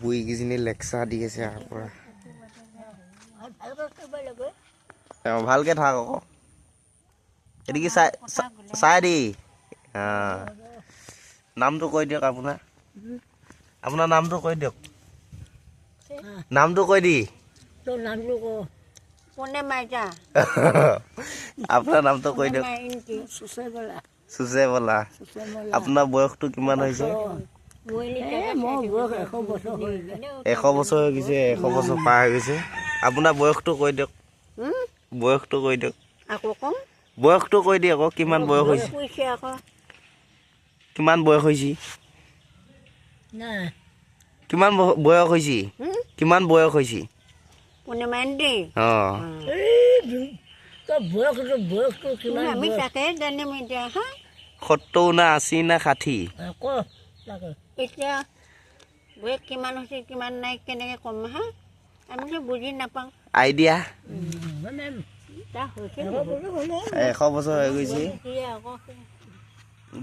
বুঢ়ীকেইজনী lecture দি আছে ইয়াৰ পৰা ভালকে থাক আকৌ এদিকে চাই দি নামটো কৈ দিয়ক আপোনাৰ নামটো কৈ দিয়ক নামটো কৈ দি আপোনাৰ নামটো কৈ দিয়ক চুচে বলা আপোনাৰ বয়সটো কিমান হৈছে 100 বছৰ হৈ গৈছে 100 বছৰ পাৰ হৈ গৈছে আপোনাৰ বয়সটো কৈ দিয়ক বয়সটো কৈ দিয়ক বয়সটো কৈ দিয়ক আকৌ কিমান বয়স হৈছে কিমান বয়স হৈছে কিমান বয়স হৈছে কিমান বয়স হৈছে সত্তৰ না 80 না 60 এতিয়া বয়স কিমান হৈছে কিমান নাই কেনেকে কম হা আমি বুজি নাপাওঁ আইডিয়া 100 বছৰ হৈ গৈছে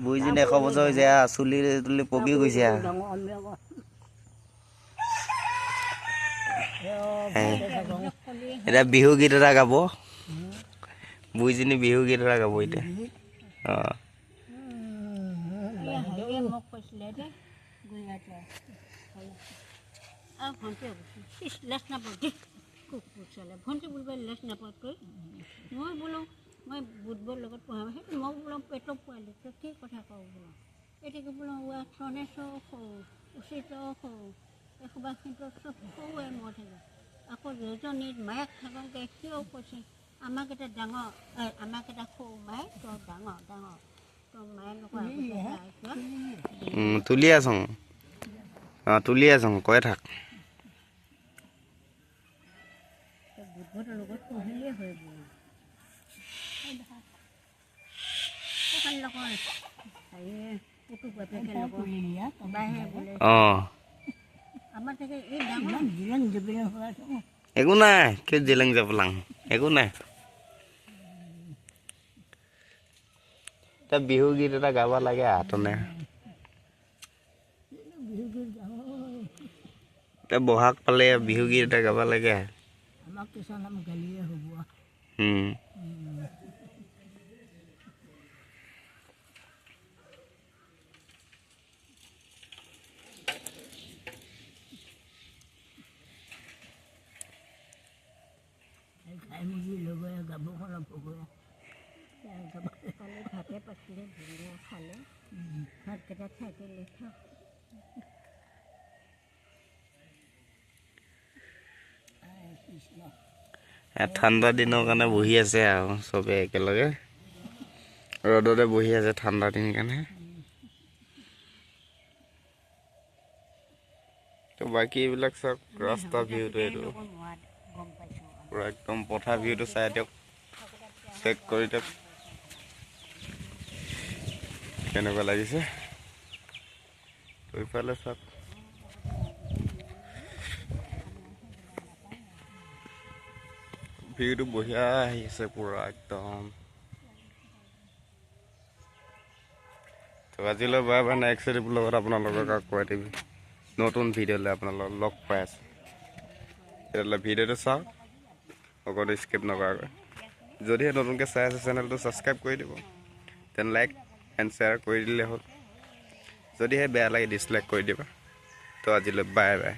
বুঢ়ীজনী 100 বছৰ হৈছে চুলি তুলি পকি গৈছে এতিয়া বিহু গীত এটা গাব বুঢ়ীজনী বিহু গীত এটা গাব এতিয়া ভণ্টি বুলিব লেচ নাপাতকৈ মই বোলো মই বুধবৰ লগত পঢ়াম সেইটো মই বোলো পেটৰ পোৱালি তই কি কথা কওঁ বোলো এতিয়াকে বোলো চনে উচিত এসোবাখিত চব সৰুৱে মই থাকে আকৌ দুজনীত মায়েক থাকোঁতে কিয় কৈছে আমাক এটা ডাঙৰ আমাক এটা সৰু মায়ে তই ডাঙৰ তই মায়ে নকৰা তুলি আছোঁ কৈ থাক বুধবৰৰ লগত পঢ়িলেই হয় বোলো একো নাই কি জেলেং জাপলাং একো নাই এতিয়া বিহু গীত এটা গাব লাগে আতনে এতিয়া বহাগ পালে বিহু গীত এটা গাব লাগে আমাক কিছুমান নাম গালিয়ে হ'ব খাই মুগি লগে গাবখন পকৰা ভাতে পাতিলে ধুনীয়া খালে ভাতকেইটা থাকিলে ঠাণ্ডা দিনৰ কাৰণে বহি আছে আৰু চবে একেলগে ৰ'দতে বহি আছে ঠাণ্ডা দিন কাৰণে তো বাকী এইবিলাক চাওক ৰাস্তা ভিউটো এইটো পুৰা একদম পথাৰ ভিউটো চাই দিয়ক চেক কৰি দিয়ক কেনেকুৱা লাগিছে তো ইফালে চাওক ভিউটো বঢ়িয়া আহি আছে পুৰা একদম তো আজিলৈ বাই বাই নেক্সট এডিৰ লগত আপোনালোকক আকৌ এটি নতুন ভিডিঅ'লৈ আপোনালোকক লগ পাই আছে তেতিয়াহ'লে ভিডিঅ'টো চাওক অকণো স্কিপ নকৰাকৈ যদিহে নতুনকৈ চাই আছে চেনেলটো ছাবস্ক্ৰাইব কৰি দিব দেন লাইক এণ্ড শ্বেয়াৰ কৰি দিলে হ'ল যদিহে বেয়া লাগে ডিছলাইক কৰি দিবা তো আজিলৈ বাই বাই